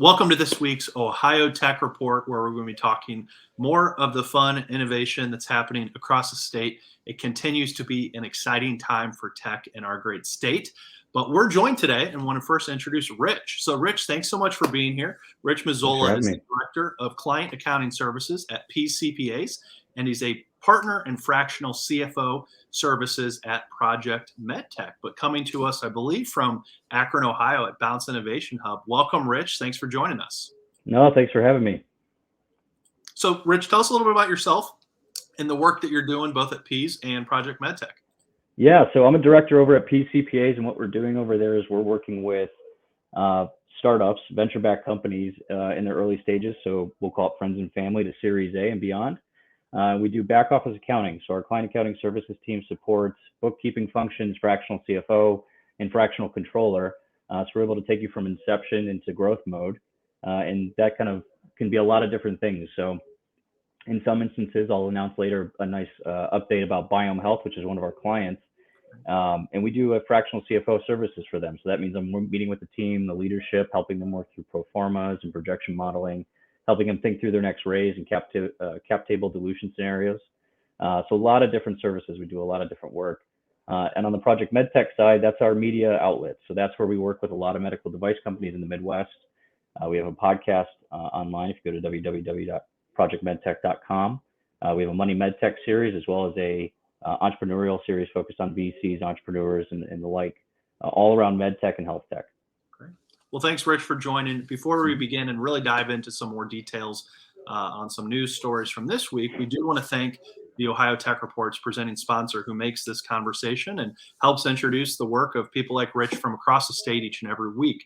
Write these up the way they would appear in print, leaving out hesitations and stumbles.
Welcome to this week's Ohio Tech Report, where we're going to be talking more of the fun innovation that's happening across the state. It continues to be an exciting time for tech in our great state. But we're joined today and want to first introduce Rich. So, Rich, thanks so much for being here. Rich Thanks for Mazzola having is me. the Director of Client Accounting Services at Pease CPAs, and he's a partner and fractional CFO services at Project Medtech. But coming to us, I believe, from Akron, Ohio at Bounce Innovation Hub. Welcome, Rich. Thanks for joining us. No, thanks for having me. So, Rich, tell us a little bit about yourself and the work that you're doing both at Pease and Project Medtech. Yeah, so I'm a director over at Pcpas, and what we're doing over there is we're working with startups, venture-backed companies in their early stages. So we'll call it friends and family to Series A and beyond. We do back office accounting. So our client accounting services team supports bookkeeping functions, fractional CFO, and fractional controller. So we're able to take you from inception into growth mode, and that kind of can be a lot of different things. So in some instances, I'll announce later a nice update about Biome Health, which is one of our clients. And we do a fractional CFO services for them. So that means I'm meeting with the team, the leadership, helping them work through pro formas and projection modeling, helping them think through their next raise and cap table dilution scenarios. So a lot of different services. We do a lot of different work. And on the Project Medtech side, that's our media outlet. So that's where we work with a lot of medical device companies in the Midwest. We have a podcast online if you go to www.projectmedtech.com. We have a Money Medtech series as well as a entrepreneurial series focused on VCs, entrepreneurs, and the like, all around medtech and health tech. Great. Well, thanks, Rich, for joining. Before we begin and really dive into some more details on some news stories from this week, we do want to thank the Ohio Tech Report's presenting sponsor who makes this conversation and helps introduce the work of people like Rich from across the state each and every week.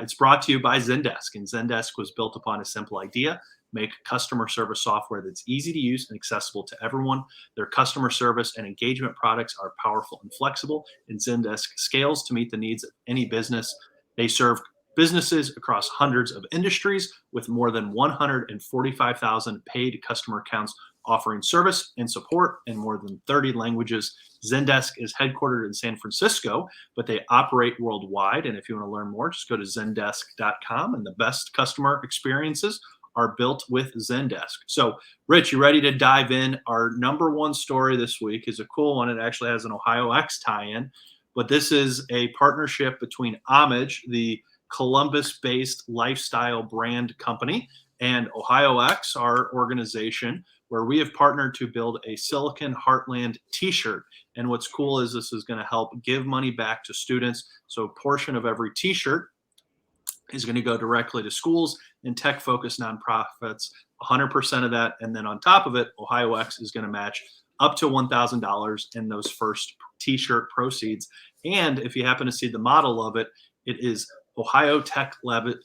It's brought to you by Zendesk, and Zendesk was built upon a simple idea: make customer service software that's easy to use and accessible to everyone. Their customer service and engagement products are powerful and flexible, and Zendesk scales to meet the needs of any business. They serve businesses across hundreds of industries with more than 145,000 paid customer accounts offering service and support in more than 30 languages. Zendesk is headquartered in San Francisco, but they operate worldwide. And if you want to learn more, just go to zendesk.com, and the best customer experiences are built with Zendesk. So, Rich, you ready to dive in? Our number one story this week is a cool one. It actually has an Ohio X tie-in, but this is a partnership between Homage, the Columbus-based lifestyle brand company, and Ohio X, our organization, where we have partnered to build a Silicon Heartland t-shirt. And what's cool is this is going to help give money back to students. So a portion of every t-shirt is going to go directly to schools and tech-focused nonprofits, 100% of that. And then on top of it, Ohio X is going to match up to $1,000 in those first t-shirt proceeds. And if you happen to see the model of it, it is Ohio Tech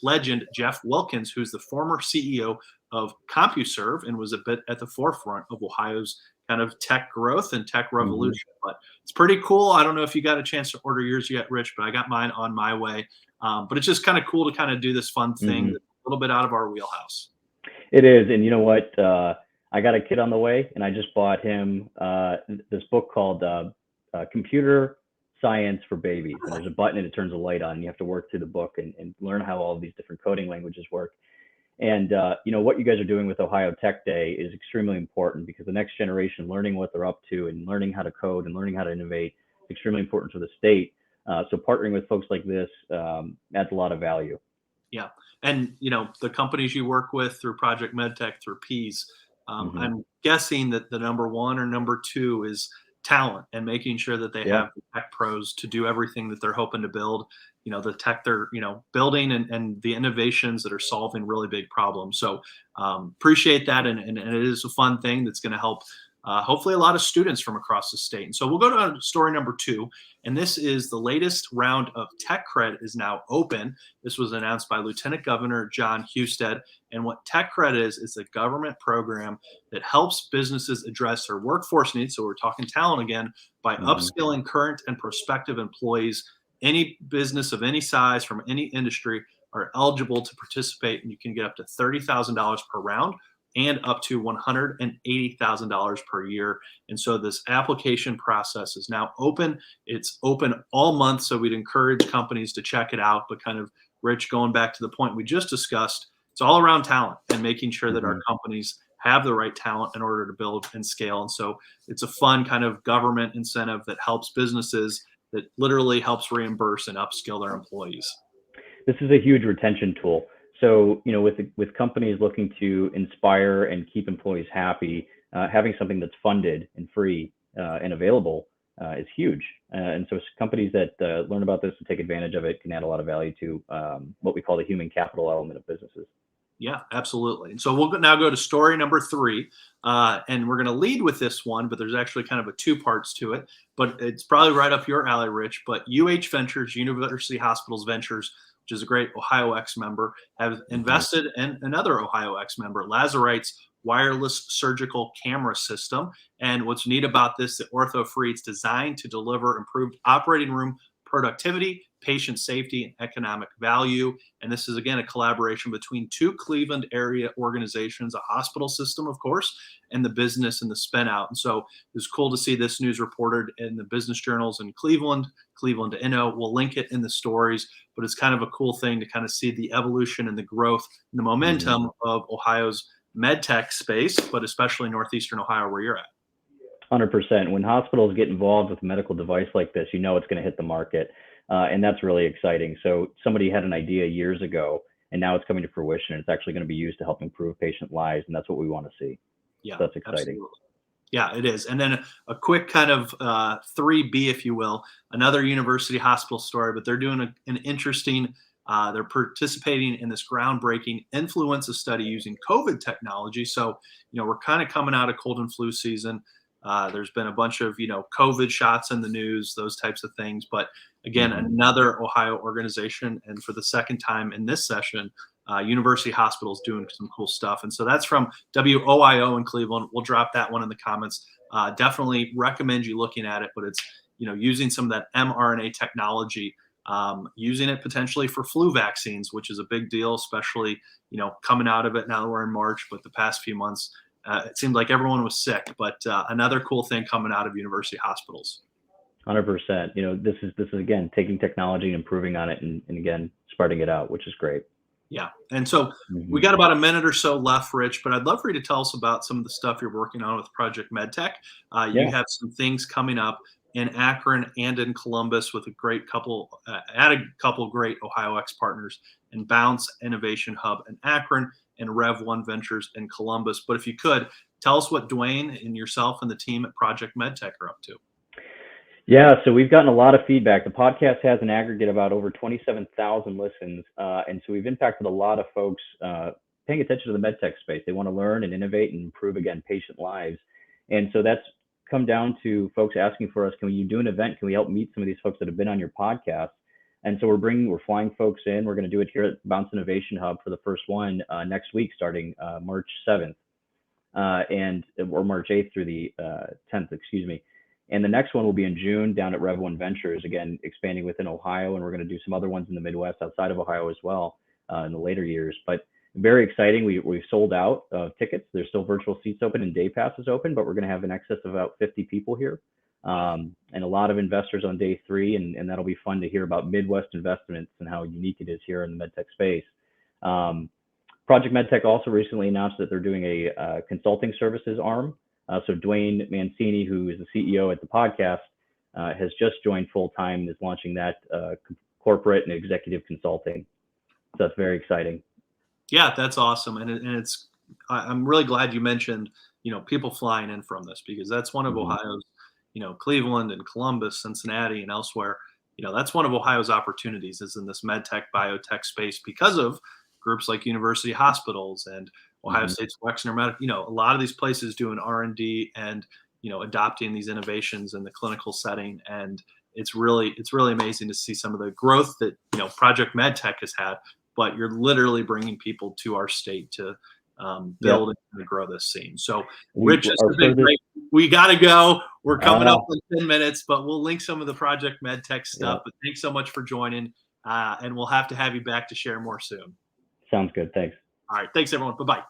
legend Jeff Wilkins, who's the former CEO of CompuServe and was a bit at the forefront of Ohio's kind of tech growth and tech revolution. But it's pretty cool. I don't know if you got a chance to order yours yet, Rich, but I got mine on my way. But it's just kind of cool to kind of do this fun thing that's a little bit out of our wheelhouse. It is. And you know what? I got a kid on the way, and I just bought him this book called Computer Science for Babies. And there's a button and it turns a light on, and you have to work through the book and learn how all of these different coding languages work. And you know what you guys are doing with Ohio Tech Day is extremely important, because the next generation learning what they're up to and learning how to code and learning how to innovate is extremely important for the state. So partnering with folks like this adds a lot of value. Yeah. And, you know, the companies you work with through Project Medtech, through Pease, I'm guessing that the number one or number two is talent and making sure that they have the tech pros to do everything that they're hoping to build, you know, the tech they're, you know, building and the innovations that are solving really big problems. So appreciate that. And it is a fun thing that's going to help hopefully a lot of students from across the state. And so we'll go to story number 2. And this is the latest round of TechCred is now open. This was announced by Lieutenant Governor John Husted. And what TechCred is a government program that helps businesses address their workforce needs. So we're talking talent again, by upskilling current and prospective employees. Any business of any size from any industry are eligible to participate, and you can get up to $30,000 per round and up to $180,000 per year. And so this application process is now open. It's open all month, so we'd encourage companies to check it out, but kind of Rich, going back to the point we just discussed, it's all around talent and making sure that our Mhm. companies have the right talent in order to build and scale. And so it's a fun kind of government incentive that helps businesses, that literally helps reimburse and upskill their employees. This is a huge retention tool. So, with companies looking to inspire and keep employees happy, having something that's funded and free and available is huge. And so, companies that learn about this and take advantage of it can add a lot of value to what we call the human capital element of businesses. Yeah, absolutely. And so we'll now go to story number 3. And we're going to lead with this one, but there's actually kind of a 2 parts to it. But it's probably right up your alley, Rich. But UH Ventures, University Hospitals Ventures, which is a great Ohio X member, have Mhm. invested in another Ohio X member, Lazurite's wireless surgical camera system. And what's neat about this, the ortho-free, it's designed to deliver improved operating room productivity, patient safety, and economic value. And this is, again, a collaboration between 2 Cleveland area organizations, a hospital system, of course, and the business and the spin out. And so it was cool to see this news reported in the business journals in Cleveland, Cleveland to Inno. We'll link it in the stories, but it's kind of a cool thing to kind of see the evolution and the growth and the Mhm. momentum of Ohio's medtech space, but especially Northeastern Ohio where you're at. 100%. When hospitals get involved with a medical device like this, it's going to hit the market. And that's really exciting. So somebody had an idea years ago, and now it's coming to fruition. And it's actually going to be used to help improve patient lives. And that's what we want to see. Yeah, So that's exciting. absolutely. Yeah, it is. And then a quick kind of 3B, if you will, another university hospital story, but they're doing an interesting, they're participating in this groundbreaking influenza study using COVID technology. So, we're kind of coming out of cold and flu season. There's been a bunch of, COVID shots in the news, those types of things. But again, Mhm. another Ohio organization. And for the second time in this session, University Hospitals doing some cool stuff. And so that's from WOIO in Cleveland. We'll drop that one in the comments. Definitely recommend you looking at it, but it's, using some of that mRNA technology, using it potentially for flu vaccines, which is a big deal, especially, coming out of it now that we're in March, but the past few months, it seemed like everyone was sick, but another cool thing coming out of university hospitals. 100%. This is again taking technology and improving on it, and again spreading it out, which is great. Yeah. And so we Mhm. got about a minute or so left, Rich, but I'd love for you to tell us about some of the stuff you're working on with Project Medtech. You Yeah. have some things coming up in Akron and in Columbus with a great couple, add a couple great Ohio X partners in Bounce Innovation Hub in Akron and Rev One Ventures in Columbus. But if you could tell us what Dwayne and yourself and the team at Project Medtech are up to. Yeah, so we've gotten a lot of feedback. The podcast has an aggregate about over 27,000 listens, and so we've impacted a lot of folks paying attention to the medtech space. They want to learn and innovate and improve, again, patient lives. And so that's come down to folks asking for us, can you do an event? Can we help meet some of these folks that have been on your podcast? And so we're flying folks in. We're going to do it here at Bounce Innovation Hub for the first one next week, starting March 7th or March 8th through the 10th, excuse me. And the next one will be in June down at Rev One Ventures, again, expanding within Ohio. And we're going to do some other ones in the Midwest outside of Ohio as well in the later years. But very exciting. We've sold out of tickets. There's still virtual seats open and day passes open, but we're going to have in excess of about 50 people here. And a lot of investors on day 3. And that'll be fun to hear about Midwest investments and how unique it is here in the medtech space. Project Medtech also recently announced that they're doing a consulting services arm. So Dwayne Mancini, who is the CEO at the podcast, has just joined full time and is launching that corporate and executive consulting. So that's very exciting. Yeah, that's awesome, and it's. I'm really glad you mentioned people flying in from this, because that's one of Mm-hmm. Ohio's, Cleveland and Columbus, Cincinnati, and elsewhere. That's one of Ohio's opportunities is in this medtech biotech space because of groups like University Hospitals and Ohio Mm-hmm. State's Wexner Medical. A lot of these places doing R&D and adopting these innovations in the clinical setting, and it's really amazing to see some of the growth that Project Medtech has had. But you're literally bringing people to our state to build Yep. and grow this scene. So, We Rich, this our has been furthest. great. We got to go. We're coming up Uh, in 10 minutes, but we'll link some of the Project MedTech stuff. yeah. But thanks so much for joining, and we'll have to have you back to share more soon. Sounds good. Thanks. All right. Thanks, everyone. Bye-bye.